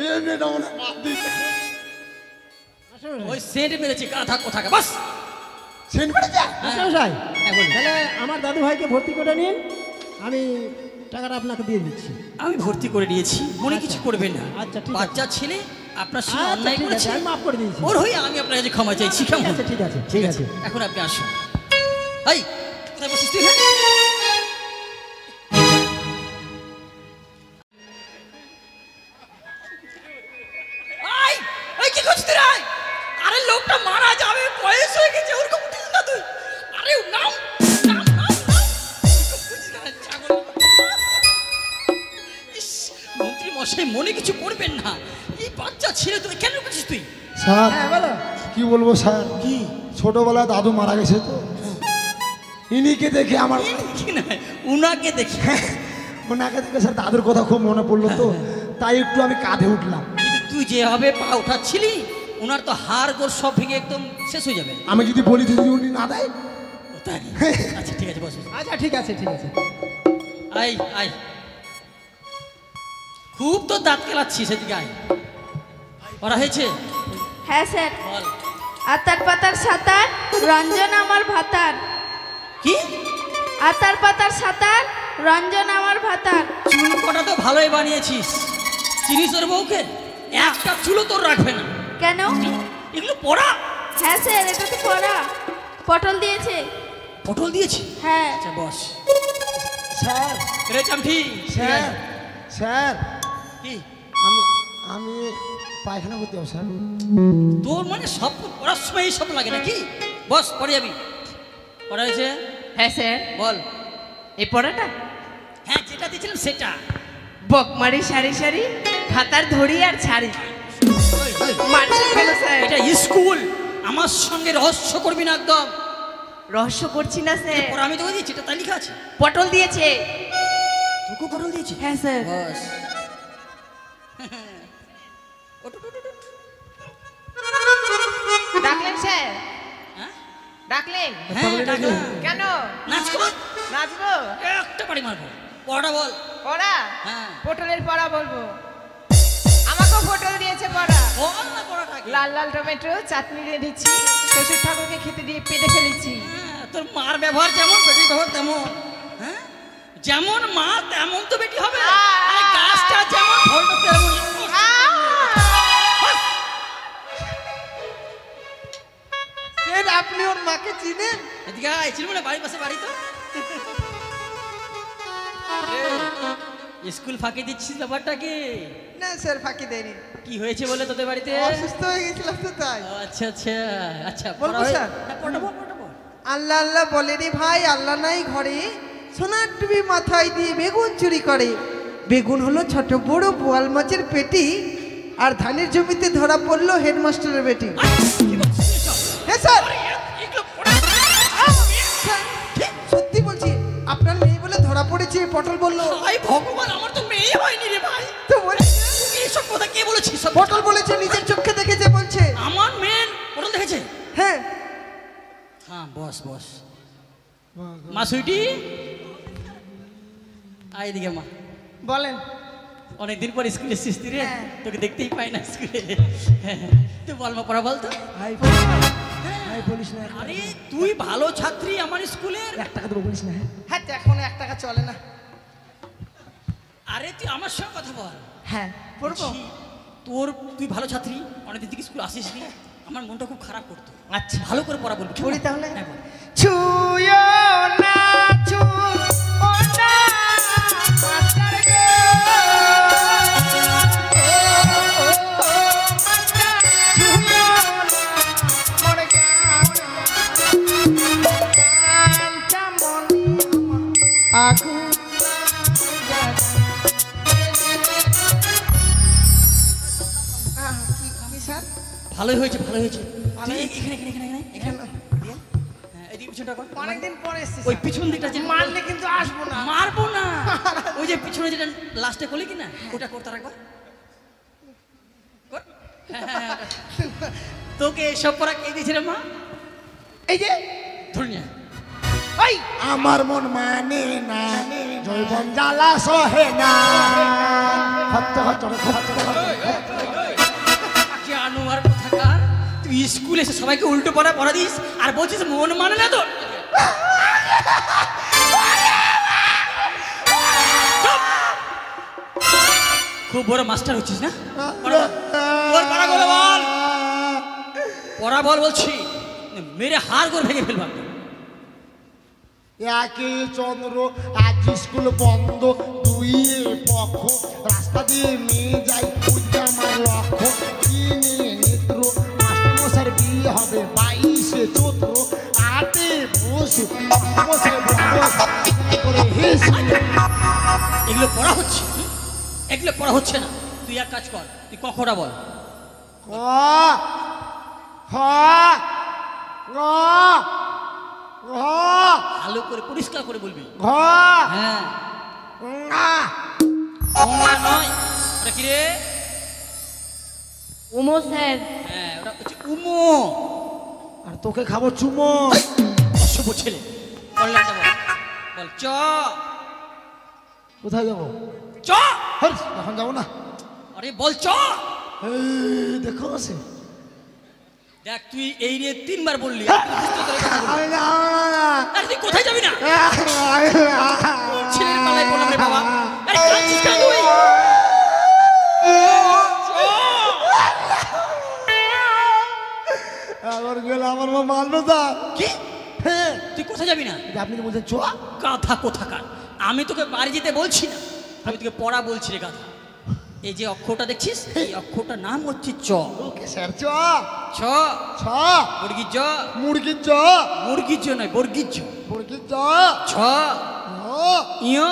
এ মেয়েটা মনে হয় বাদ দিতে। ওই সেন্ট মেরেছে গাধা কোথাকা, বাস। সেন্ট মেরেছে? মশাই, হ্যাঁ, বলুন। তাহলে আমার দাদু ভাইকে ভর্তি করে নিন, আমি টাকাটা আপনাকে দিয়ে দিচ্ছি। আমি ভর্তি করে দিয়েছি, মনে কিছু করবেন না। আচ্ছা, ঠিক আছে। বাচ্চা ছেলে আপনার সঙ্গে আচ্ছা, অন্যায় ঠিক আছে, করেছে, আমি মাফ করে দিয়েছি। ওর হয়ে আমি আপনার কাছে ক্ষমা চাইছি, কেমন? ঠিক আছে ঠিক আছে ঠিক আছে। এখন আপনি আসুন। এই কোথায় বসিস তুই? হ্যাঁ? এই, এই কি করছিস তুই রে? আরে লোকটা মারা যাবে, বয়স হয়ে গেছে, ওরকম উঠিস না তুই। আরে নাম নাম নাম নাম। ছাগল। ইস, মন্ত্রী মশাই মনে কিছু করবেন না, এই বাচ্চা ছেলে তুই কেন করছিস তুই? স্যার হ্যাঁ বলো। কি বলবো স্যার, কি? ছোটবেলায় দাদু মারা গেছে তো, ইনিকে দেখে আমার কি না, উনাকে দেখি। ওনাকে দেখে স্যার দাদুর কথা খুব মনে পড়লো তো, তাই একটু আমি কাঁধে উঠলাম। কিন্তু তুই যেভাবে পা উঠাচ্ছিলি, ওনার তো হাড় গোড় সব ভেঙে একদম শেষ হয়ে যাবে। আমি যদি বলি যদি উনি না দেয়, ও তাই? আচ্ছা ঠিক আছে, বস বস। আচ্ছা ঠিক আছে ঠিক আছে। আয় আয়, খুব তো দাঁত কেলাচ্ছিস, সেদিকে আয়। পড়া হয়েছে? হ্যাঁ স্যার। বল। আতার পাতার সাঁতার, রঞ্জন আমার ভাতার। কি? আতার পাতার সাঁতার, রঞ্জন আমার ভাতার। চুল কটা তো ভালোই বানিয়েছিস, চিনিস তোর বউকে? একটা চুলও তোর রাখবে না। কেন? এগুলো পড়া? হ্যাঁ স্যার, এটা তো পড়া। পটল দিয়েছে। পটল দিয়েছি? হ্যাঁ। আচ্ছা বস। স্যার রে চামঠি। স্যার স্যার কি? আমি আমি পায়খানা করতে যাবো স্যার। তোর মানে সব পড়ার সময় সব লাগে নাকি? বস, পড়ে যাবি। পড়া হয়েছে? হ্যাঁ স্যার। বল। এই পড়াটা হ্যাঁ, যেটা দিয়েছিলাম সেটা। বকমারি সারি সারি, ভাতার ধরি আর ছাড়ি। মারছে কেন স্যার? এটা স্কুল, আমার সঙ্গে রহস্য করবি না একদম। রহস্য করছি না স্যার। পড়া আমি তোকে দিয়েছি, এটা তাই লেখা আছে। পটল দিয়েছে। তোকে পটল দিয়েছি? হ্যাঁ স্যার। বস। ওঠ, ওঠ, ওঠ, ওঠ। ডাকলেন স্যার? হ্যাঁ? ডাকলেন? হ্যাঁ, ডাকলাম। কেন? নাচবো? নাচবো? একটা বাড়ি মারবো। পড়া বল। পড়া? হ্যাঁ। পটলের পড়া বলবো। আমাকেও পটল দিয়েছে পড়া। বল না পড়াটা কি? লাল লাল টমেটো চাটনি রেঁধেছি, শ্বশুর ঠাকুরকে খেতে দিয়ে পেটে ফেলেছি। হ্যাঁ, তোর মার ব্যবহার যেমন, বেটির ব্যবহার তেমন। হ্যাঁ, যেমন মা তেমন তো বেটি হবে। আর গাছটা যেমন, ফলটা তেমন। স্যার আপনি ওর মাকে চিনেন? এদিকে আয়, চিনবো না, বাড়ির পাশে বাড়ি তো। স্কুল ফাঁকি দিচ্ছিস, ব্যাপারটা কি? না স্যার, ফাঁকি দেয়নি, কি হয়েছে বলে তোদের বাড়িতে? অসুস্থ হয়ে গেছিলাম তো তাই। ও, আচ্ছা আচ্ছা আচ্ছা। বলবো পড়া স্যার? হ্যাঁ, পড়া বল, পড়া বল। আল্লাহ আল্লাহ বলে রে ভাই, আল্লাহ নাই ঘরে, সোনার টুপি মাথায় দিয়ে বেগুন চুরি করে। বেগুন হলো ছোট বড় বোয়াল মাছের পেটি, আর ধানের জমিতে ধরা পড়লো হেডমাস্টারের বেটি। কি বলছিস এসব? হ্যাঁ স্যার, এগুলো পড়া? স্যার, সত্যি বলছি, আপনার মেয়ে বলে ধরা পড়েছে, পটল বললো। হায় ভগবান, আমার তো মেয়ে হয়নি রে ভাই। তো বলে তুমি এসব কথা কে বলেছিস? সব পটল বলেছে, নিজের চোখে দেখেছে বলছে। আমার মেয়ে পটল দেখেছে? হ্যাঁ। হ্যাঁ, বস বস। মা সুইটি, আয় এদিকে মা। বলেন। অনেকদিন পর স্কুলে এসেছিস তুই রে, তোকে দেখতেই পাই না স্কুলে। তুই বল মা, পড়া বল তো। ভাই বলিস না, আরে তুই ভালো ছাত্রী আমার স্কুলের। 1 টাকা দেবো বলিস না। হ্যাঁ, এখন 1 টাকা চলে না। আরে তুই আমার সঙ্গে কথা বল। হ্যাঁ, পড়বো। বলছি, তুই ভালো ছাত্রী, অনেকদিন থেকে স্কুল আসিস নি, আমার মনটা খুব খারাপ করতো। আচ্ছা, ভালো করে পড়া বলবি। পড়ি তাহলে। হ্যাঁ, বল। ছুঁয়ো না ছুঁয়ো না মাস্টার গো, মাস্টার ছুঁয়ো না মোর গানটা মন আগুন কি স্যার? ভালোই হয়েছে, ভালোই হয়েছে। তুই এখানে এখানে এখানে এখানে এখানে ওইদিকে পিছনটা কর। অনেকদিন পরে এসেছি ওই পিছন দিকটা যে মারলে কিন্তু আসবো না। মারবো না। ওই যে পিছনে যেটা লাস্টে করলি কি না, ওটা কর তার একবার। কর। হ্যাঁ, ওটা। তোকে এসব করা কে দিয়েছিল মা? এই যে ধরে নিয়ে ওই আমার মন মানে না, জৈবন জ্বালা সহে না। জানোয়ার কোথাকার, তুই স্কুলে এসে সবাইকে উল্টো পড়া দিস আর বলছিস মন মানে না তোর। খুব বড় মাস্টার হচ্ছিস না? পড়া বল বলছি, মেরে হাড় করে ভেঙে ফেলবা। একই চন্দ্র আজ স্কুল বন্ধ, দুই পক্ষ রাস্তা দিয়ে নিয়ে যাই আমার লক্ষ্য। তিনে নেত্র মাস্টারমশাইয়ের বিয়ে হবে 22শে চৈত্র, 8 পশু এগুলো পড়া হচ্ছে, এগুলো পড়া হচ্ছে না। তুই এক কাজ কর, তুই কখনটা বল। ক খ গ ঘ ভালো করে পরিষ্কার করে বলবি। ঘ হ্যাঁ, ঙা ওটা নয়, ওটা কি রে? উমো স্যার। হ্যাঁ, ওটা হচ্ছে উমো। আর তোকে খাবো চুমো। অশুভ ছেলে। বললামটা বল, বল চ। কোথায় যাবো? চ। হ্যাঁ, এখন যাবো না। আরে বল চ। এই দেখো সে দেখ, তুই এই নিয়ে 3 বার বললি। আরে তুই কোথায় যাবি না? ছেলের পালায় বললাম রে বাবা। আরে কাঁদছিস কেন তুই? আমার গেলে আমার মা মারবে তা। কি? হ্যাঁ, তুই কোথায় যাবি না? আপনি তো বলছেন চোয়া। গাধা কোথাকার, আমি তোকে বাড়ি যেতে বলছি না, আমি তোকে পড়া বলছি রে গাধা। এই যে অক্ষরটা দেখছিস, এই অক্ষরটার নাম হচ্ছে চ। Okay sir Choa. ছ। ছ বর্গীর জ। মুরগির চ। মুরগির জ নয়, বর্গীর জ। মুরগির চ। ছ। ও ইয়।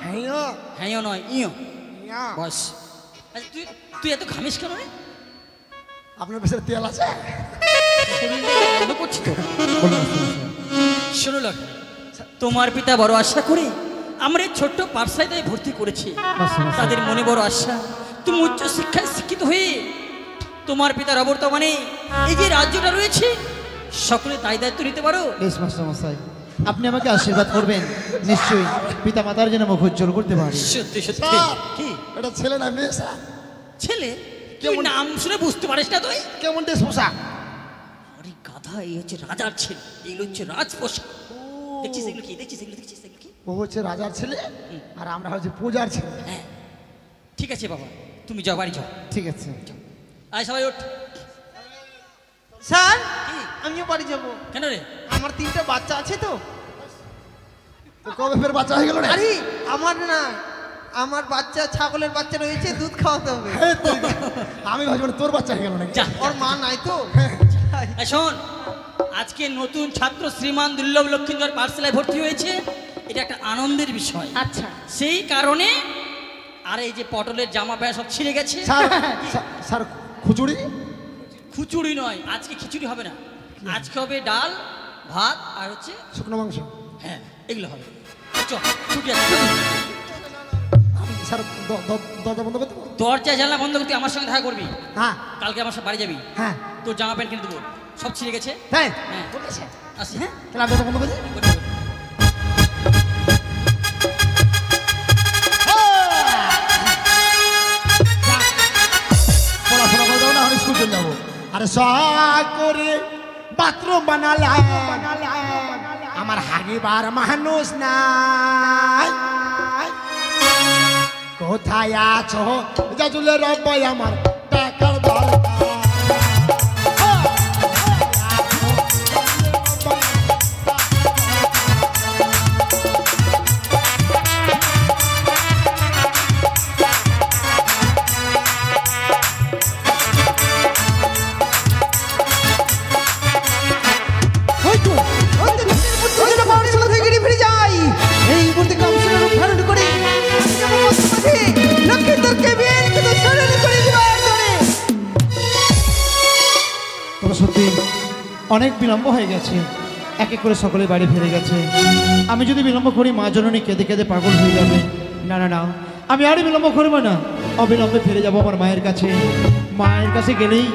হ্যাঁ হ্যাঁ নয়, ইয়। ইয়া। বস। আচ্ছা, তুই তুই এত ঘামিস কেন রে? আপনার পেছনে তেল আছে? শরীরটা বন্ধ করছি তো। শোনো লোক, তোমার পিতা বড় আশা করে আমরা এই ছোট্ট পাঠশালায় ভর্তি করেছি। তাদের মনে বড় আশা তুমি উচ্চ শিক্ষায় শিক্ষিত হয়ে তোমার পিতার অবর্তমানে এই যে রাজ্যটা রয়েছে সকলে দায় দায়িত্ব নিতে পারো। বেশ মাস্টারমশাই, আপনি আমাকে আশীর্বাদ করবেন, নিশ্চয়ই পিতা মাতার জন্য মুখ উজ্জ্বল করতে পারি। সত্যি সত্যি। স্যার, কি এটা ছেলে না মেয়ে স্যার? ছেলে? তুই নাম শুনে বুঝতে পারিস না তুই? কেমন ড্রেস পোশাক? আরে গাধা, এই হচ্ছে রাজার ছেলে, এগুলো হচ্ছে রাজপোষাক। দেখছিস এগুলো কি? দেখছিস এগুলো? দেখছিস এগুলো কি? ও হচ্ছে রাজার ছেলে আর আমরা হচ্ছে পূজার ছেলে। হ্যাঁ, ঠিক আছে বাবা, তুমি যাও, বাড়ি যাও। ঠিক আছে। আয় সবাই ওঠ। স্যার কি? আমিও বাড়ি যাবো। কেন রে? আমার 3টা বাচ্চা আছে তো। তো কবে ফের বাচ্চা হয়ে গেল রে? আরে আমার না, আমার বাচ্চা ছাগলের বাচ্চা রয়েছে, দুধ খাওয়াতে হবে। আমি ভাবছি তোর বাচ্চা হয়ে গেল নাকি? যা। ওর মা নাই তো। এই শোন, আজকে নতুন ছাত্র শ্রীমান দুর্লভ লক্ষ্মীধর পাঠশালায় ভর্তি হয়েছে, এটা একটা আনন্দের বিষয়। আচ্ছা। সেই কারণে আর এই যে পটলের জামা প্যান্ট সব ছিঁড়ে গেছে। স্যার খুচুড়ি? খিচুড়ি নয়, আজকে খিচুড়ি হবে না, আজকে হবে ডাল ভাত আর হচ্ছে শুকনো মাংস। হ্যাঁ, এগুলো হবে। চল, ছুটি আছে। স্যার দরজা বন্ধ করতে? দরজা জানলা বন্ধ করতে আমার সঙ্গে দেখা করবি। হ্যাঁ কালকে আমার সাথে বাড়ি যাবি। হ্যাঁ। তোর জামা প্যান্ট কিনে দেবো, সব ছিঁড়ে গেছে। তাই? হ্যাঁ, আসি। হ্যাঁ, তাহলে আমি দরজা বন্ধ করছি। করতে হবে। পড়াশোনা করে যাবো না, আমি স্কুল চলে যাবো। আরে শখ করে বাথরুম বানালাম, আমার হাগিবার মানুষ নাই। কোথায় আছো জাজুলের রব্বাই, আমার টাকার দরকার। তবে সত্যি অনেক বিলম্ব হয়ে গেছে, এক এক করে সকলে বাড়ি ফিরে গেছে। আমি যদি বিলম্ব করি মা জননী কেঁদে কেঁদে পাগল হয়ে যাবে। না না না, আমি আর বিলম্ব করবো না, অবিলম্বে ফিরে যাব আমার মায়ের কাছে। মায়ের কাছে গেলেই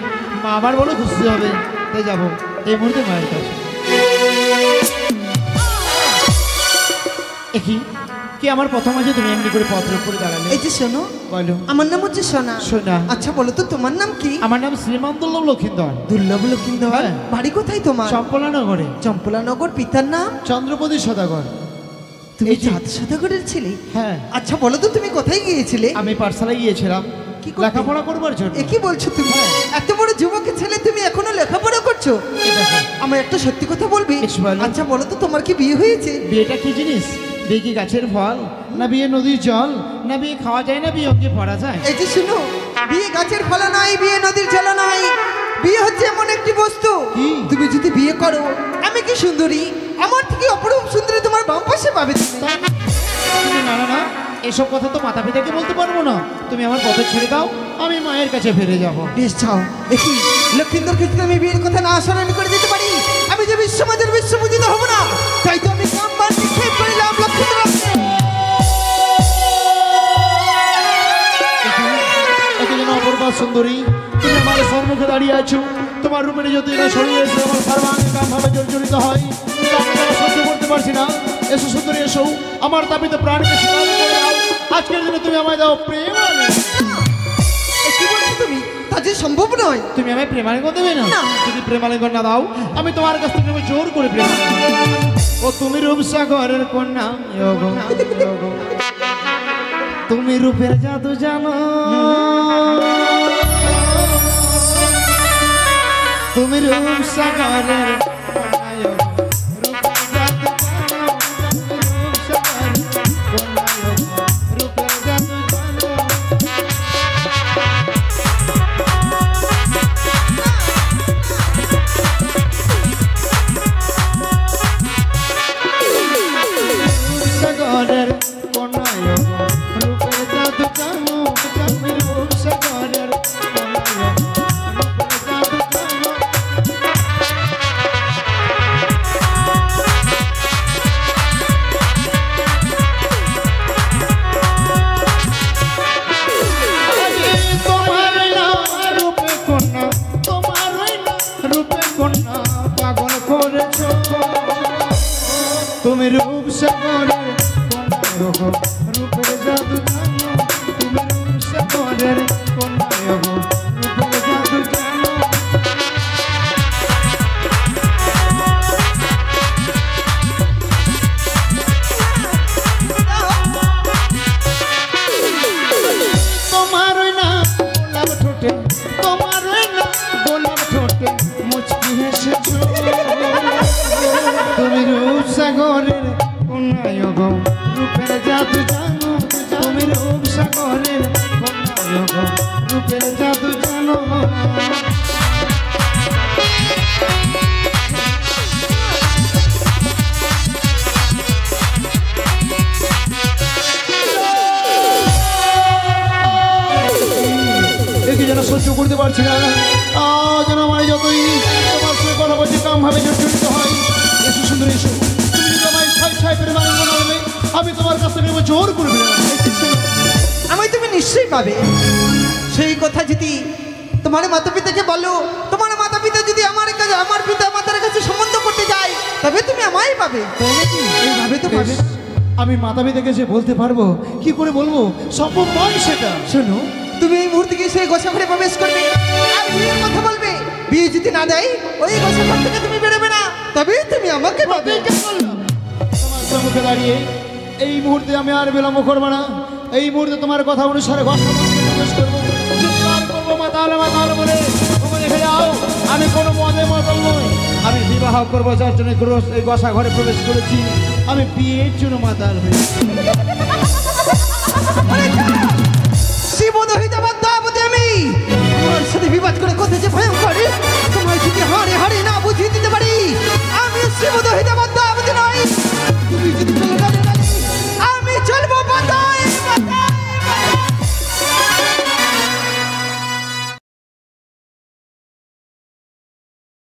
মা আমার বড় খুশি হবে, তাই যাবো এই মুহূর্তে মায়ের কাছে। কি কি আমার প্রথম আছে তুমি এমনি করে পত্র করে দাঁড়ালে? এই যে শোনো, বলো। আমার নাম হচ্ছে সোনা। সোনা। আচ্ছা বলো তো তোমার নাম কি? আমার নাম শ্রীমান দুর্লভ লক্ষিন্দর। দুর্লভ লক্ষিন্দর। হ্যাঁ। বাড়ি কোথায় তোমার? চম্পলানগরে। চম্পলানগর। পিতার নাম? চন্দ্রপতি সদাগর। তুমি চাঁদ সদাগরের ছেলে? হ্যাঁ। আচ্ছা বলো তো তুমি কোথায় গিয়েছিলে? আমি পাঠশালায় গিয়েছিলাম কি করতে? লেখাপড়া করবার জন্য। এ কি বলছো তুমি? এত বড় যুবকের ছেলে তুমি এখনো লেখাপড়া করছো? আমার একটা সত্যি কথা বলবি? আচ্ছা বলো তো তোমার কি বিয়ে হয়েছে? বিয়েটা কি জিনিস? বিয়ে কি গাছের ফল, না বিয়ে নদীর জল, না বিয়ে খাওয়া যায়, না বিয়ে অঙ্গে পড়া যায়? এই যে শুনো, বিয়ে গাছের ফল নয়, বিয়ে নদীর জল নয়, বিয়ে হচ্ছে এমন একটি বস্তু। তুমি যদি বিয়ে করো, আমি কি সুন্দরী, আমার থেকে অপরূপ সুন্দরী তোমার বাম পাশে পাবে তুমি। না না না, এসব কথা তো মাতা পিতাকে বলতে পারবো না। তুমি আমার পথে ছেড়ে দাও, আমি মায়ের কাছে ফিরে যাবো। বেশ যাও। দেখি লক্ষিন্দর ক্ষেত্রে আমি বিয়ের কথা না স্মরণ করে দিতে পারি, আমি যে বিশ্বমাজের বিশ্বপূজিত হব না, তাই তো আমি কামবার নিক্ষেপ করিলাম লক্ষিন্দর। অপূর্বা সুন্দরী, তুমি আমার সম্মুখে দাঁড়িয়ে আছো, তোমার রূপে যদি না শরীরে এসে আমার সর্বাঙ্গীকাম ভাবে জর্জরিত হয়, আমি সহ্য করতে পারছি না। এসো সুন্দরী, এসো, আমার দাবিতে প্রাণকে স্বীকার করে দাও। আজকের দিনে তুমি আমায় দাও প্রেম। কি বলছো তুমি? তা যে সম্ভব নয়। তুমি আমায় প্রেমালিঙ্গ দেবে না? যদি প্রেমালিঙ্গ না দাও, আমি তোমার কাছ থেকে জোর করে প্রেম। ও তুমি রূপসাগরের কন্যা, তুমি রূপের জাদু জানো, তুমি রূপসাগরের তুমি রূপসাগরের রূপের জাদু জানো, তুমি রূপসাগরের রূপের জাদু জানো। তোমার না গোলাপ ঠোঁটে, তোমার না গোলাপ ঠোঁটে মুচকি হেসেছো, তুমি রূপসাগরের কন্যা গো রূপের জাদু জানো, তুমি রূপসাগরের কন্যা গো রূপের জাদু জানো। দেখি যেন সহ্য করতে পারছি না, যেন আমার যতই তোমার সঙ্গে কথা বলছি কাম ভাবে জড়িত হয়। এসো সুন্দরী, এসো, তুমি যদি আমায় ছাই ছাই করে মালিঙ্গ না দেবে, আমি তোমার কাছ থেকে জোর করবে। আমি তুমি নিশ্চয়ই পাবে। সেই কথা যদি তোমার মাতা পিতাকে বলো, তোমার মাতা পিতা যদি আমার কাছে, আমার পিতা মাতার কাছে সম্বন্ধ করতে যায়, তবে তুমি আমায় পাবে। এইভাবে তো পাবে। আমি মাতা পিতাকে যে বলতে পারবো, কি করে বলবো, সম্ভব নয় সেটা। শোনো, তুমি এই মুহূর্তে গিয়ে সেই গোসা ঘরে প্রবেশ করবে আর বিয়ের কথা বলবে। বিয়ে যদি না দেয়, ওই গোসা ঘর থেকে তুমি বেরোবে না, তবেই তুমি আমাকে পাবে। তোমার সম্মুখে দাঁড়িয়ে এই মুহূর্তে আমি আর বিলম্ব করবো না। এই মুহূর্তে তোমার কথা অনুসারে গোসা ঘরে প্রবেশ করবো। চিৎকার করবো মাতাল মাতাল বলে, তুমি দেখে যাও আমি কোনো মদে মাতাল নই। আমি বিবাহ করবো যার জন্য এই গোসা ঘরে প্রবেশ করেছি। আমি বিয়ের জন্য মাতাল হয়েছি। শিবদহিত বদ্ধাবতী আমি, আমার সাথে বিবাদ করে কথা যে ভয়ঙ্কর